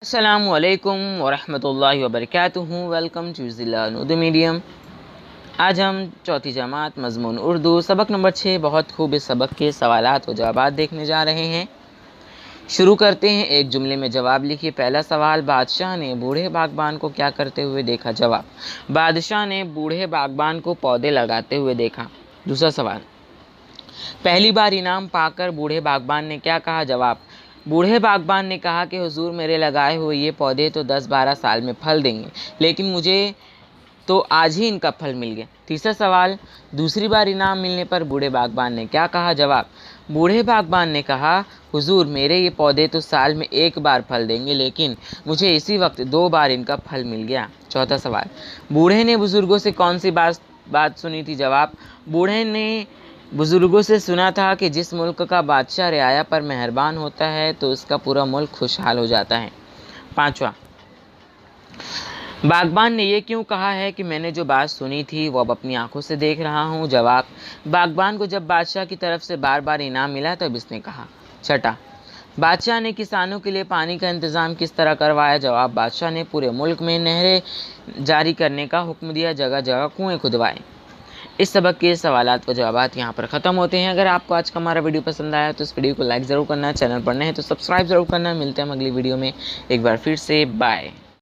अस्सलामुअलैकुम वरहमतुल्लाहि वबरकातुहू। Welcome to ज़िला उर्दू मीडियम। आज हम चौथी जमात मज़मून उर्दू सबक नंबर 6 बहुत खूब इस सबक के सवालात व जवाबात देखने जा रहे हैं। शुरू करते हैं। एक जुमले में जवाब लिखिए। पहला सवाल, बादशाह ने बूढ़े बागबान को क्या करते हुए देखा? जवाब, बादशाह ने बूढ़े बागबान को पौधे लगाते हुए देखा। दूसरा सवाल, पहली बार इनाम पाकर बूढ़े बागबान ने क्या कहा? जवाब, बूढ़े बागबान ने कहा कि हुजूर, मेरे लगाए हुए ये पौधे तो 10-12 साल में फल देंगे, लेकिन मुझे तो आज ही इनका फल मिल गया। तीसरा सवाल, दूसरी बार इनाम मिलने पर बूढ़े बागबान ने क्या कहा? जवाब, बूढ़े बागबान ने कहा, हुजूर, मेरे ये पौधे तो साल में एक बार फल देंगे, लेकिन मुझे इसी वक्त 2 बार इनका फल मिल गया। चौथा सवाल, बूढ़े ने बुजुर्गों से कौन सी बात सुनी थी? जवाब, बूढ़े ने बुजुर्गों से सुना था कि जिस मुल्क का बादशाह रियाया पर मेहरबान होता है तो उसका पूरा मुल्क खुशहाल हो जाता है। पांचवा, बागबान ने यह क्यों कहा है कि मैंने जो बात सुनी थी वो अब अपनी आंखों से देख रहा हूँ? जवाब, बागबान को जब बादशाह की तरफ से बार बार इनाम मिला तब इसने कहा। छठा, बादशाह ने किसानों के लिए पानी का इंतज़ाम किस तरह करवाया? जवाब, बादशाह ने पूरे मुल्क में नहरें जारी करने का हुक्म दिया, जगह जगह कुएँ खुदवाए। इस सबक के सवालात व जवाबात यहाँ पर ख़त्म होते हैं। अगर आपको आज का हमारा वीडियो पसंद आया तो इस वीडियो को लाइक ज़रूर करना, चैनल पर नए हैं तो सब्सक्राइब ज़रूर करना। मिलते हैं हम अगली वीडियो में। एक बार फिर से बाय।